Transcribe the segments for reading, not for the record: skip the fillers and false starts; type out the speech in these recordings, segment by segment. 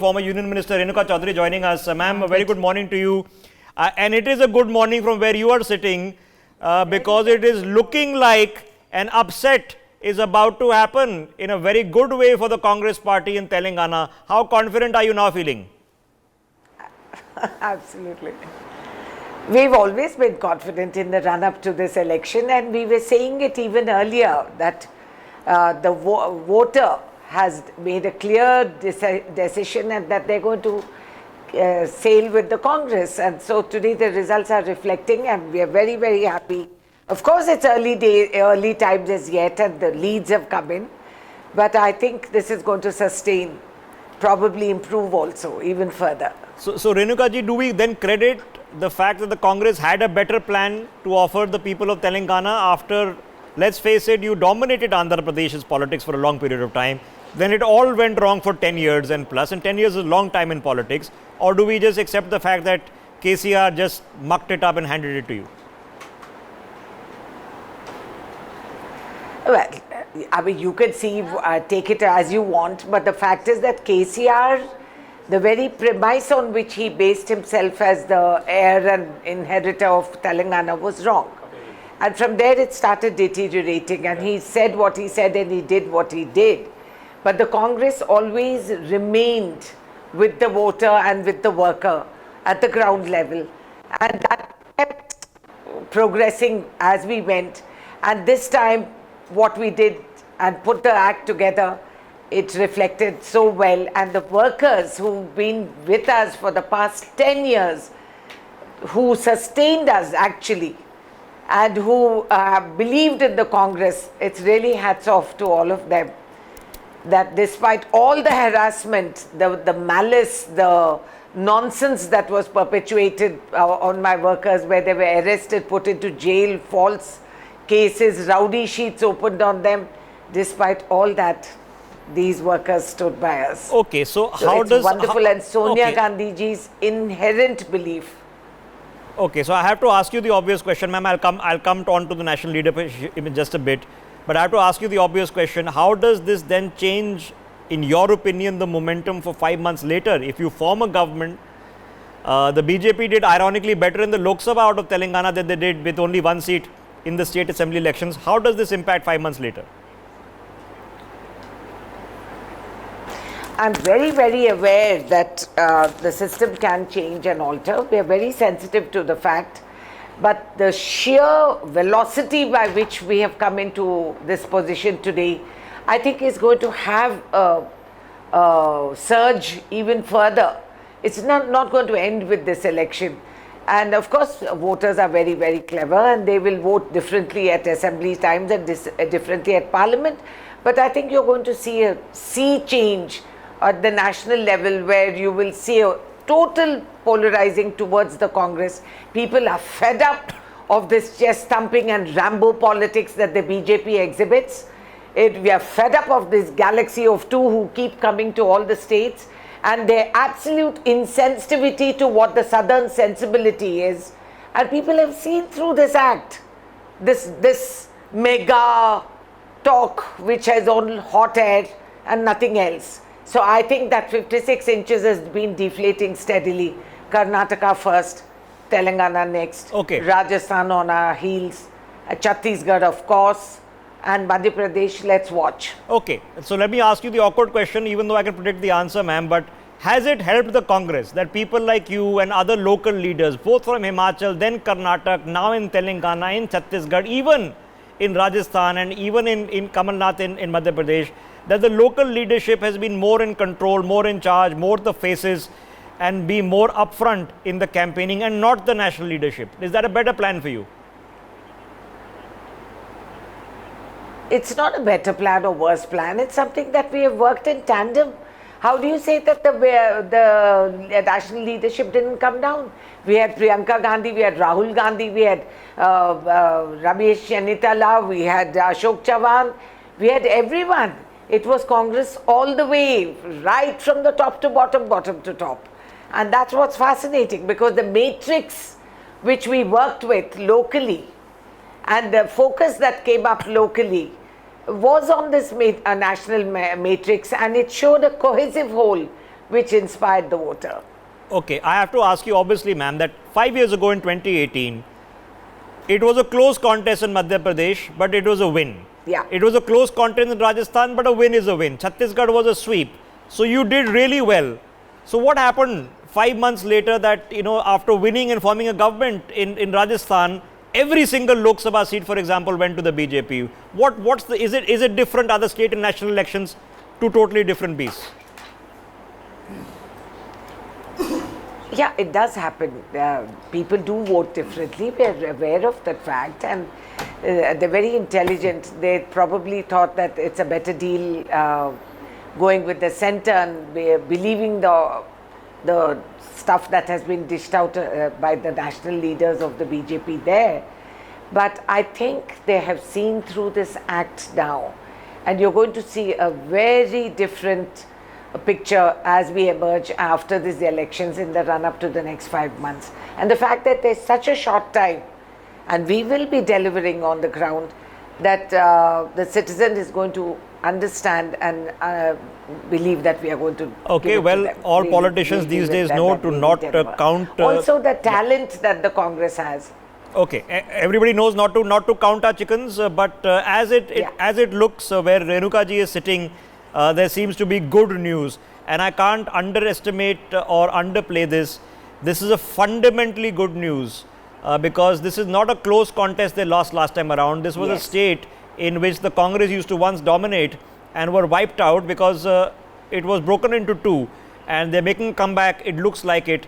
Former Union Minister Renuka Chaudhary joining us. Ma'am, a very good morning to you. And it is a good morning from where you are sitting because it is looking like an upset is about to happen in a very good way for the Congress party in Telangana. How confident are you now feeling? Absolutely. We've always been confident in the run-up to this election, and we were saying it even earlier that the voter has made a clear decision and that they're going to sail with the Congress. And so today the results are reflecting, and we are very, very happy. Of course, it's early times as yet, and the leads have come in. But I think this is going to sustain, probably improve also, even further. So Renuka ji, do we then credit the fact that the Congress had a better plan to offer the people of Telangana after, let's face it, you dominated Andhra Pradesh's politics for a long period of time? Then it all went wrong for 10 years and plus, and 10 years is a long time in politics. Or do we just accept the fact that KCR just mucked it up and handed it to you? Well, I mean, you can see, take it as you want, but the fact is that KCR, the very premise on which he based himself as the heir and inheritor of Telangana was wrong. And from there it started deteriorating, and he said what he said and he did what he did. But the Congress always remained with the voter and with the worker at the ground level. And that kept progressing as we went. And this time, what we did and put the act together, it reflected so well. And the workers who've been with us for the past 10 years, who sustained us actually, and who believed in the Congress, it's really hats off to all of them. That despite all the harassment, the malice, the nonsense that was perpetuated on my workers, where they were arrested, put into jail, false cases, rowdy sheets opened on them, despite all that, these workers stood by us. Okay, so how it's does... wonderful, and Sonia Gandhi ji's inherent belief. Okay, so I have to ask you the obvious question, ma'am. I'll come on to the national leadership in just a bit. But I have to ask you the obvious question. How does this then change, in your opinion, the momentum for 5 months later? If you form a government, the BJP did ironically better in the Lok Sabha out of Telangana than they did with only one seat in the state assembly elections. How does this impact 5 months later? I'm very, very aware that the system can change and alter. We are very sensitive to the fact. But the sheer velocity by which we have come into this position today, I think is going to have a surge even further. It's not going to end with this election. And of course, voters are very, very clever, and they will vote differently at assembly times and differently at parliament. But I think you're going to see a sea change at the national level, where you will see a total polarizing towards the Congress. People are fed up of this chest thumping and Rambo politics that the BJP exhibits. We are fed up of this galaxy of two who keep coming to all the states, and their absolute insensitivity to what the southern sensibility is. And people have seen through this act, this mega talk which has all hot air and nothing else. So I think that 56 inches has been deflating steadily. Karnataka first, Telangana next, Rajasthan on our heels, Chhattisgarh of course, and Madhya Pradesh, let's watch. Okay, so let me ask you the awkward question, even though I can predict the answer, ma'am, but has it helped the Congress that people like you and other local leaders, both from Himachal, then Karnataka, now in Telangana, in Chhattisgarh, even in Rajasthan and even in Kamal Nath in Madhya Pradesh, that the local leadership has been more in control, more in charge, more the faces, and be more upfront in the campaigning and not the national leadership? Is that a better plan for you? It's not a better plan or worse plan. It's something that we have worked in tandem. How do you say that the national leadership didn't come down? We had Priyanka Gandhi, we had Rahul Gandhi, we had Ramesh Chennitala, we had Ashok Chavan, we had everyone. It was Congress all the way, right from the top to bottom, bottom to top. And that's what's fascinating, because the matrix which we worked with locally and the focus that came up locally was on this national matrix, and it showed a cohesive whole, which inspired the voter. Okay, I have to ask you, obviously, ma'am, that 5 years ago in 2018, it was a close contest in Madhya Pradesh, but it was a win. Yeah. It was a close contest in Rajasthan, but a win is a win. Chhattisgarh was a sweep. So you did really well. So what happened 5 months later that, after winning and forming a government in Rajasthan, every single Lok Sabha seat, for example, went to the BJP. Is it different other state and national elections, two totally different beasts? Yeah, it does happen. People do vote differently. We are aware of that fact, and they're very intelligent. They probably thought that it's a better deal going with the centre and believing the stuff that has been dished out by the national leaders of the BJP there. But I think they have seen through this act now, and you're going to see a very different picture as we emerge after these elections in the run up to the next 5 months. And the fact that there's such a short time and we will be delivering on the ground, that the citizen is going to understand and believe that we are going to Okay, give it well, to them. all We politicians give these it days them, know that to we will not deliver. count. Also the talent that the Congress has. Okay, everybody knows not to count our chickens, but as it looks where Renuka ji is sitting, there seems to be good news, and I can't underestimate or underplay this. This is a fundamentally good news because this is not a close contest they lost last time around. This was a state in which the Congress used to once dominate and were wiped out because it was broken into two, and they're making a comeback. It looks like it.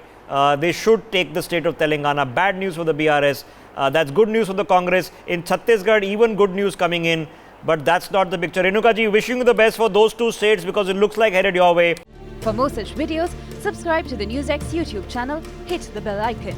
They should take the state of Telangana. Bad news for the BRS. That's good news for the Congress. In Chhattisgarh, even good news coming in. But that's not the picture. Renuka ji, wishing you the best for those two states because it looks like headed your way. For more such videos, subscribe to the NewsX YouTube channel, hit the bell icon.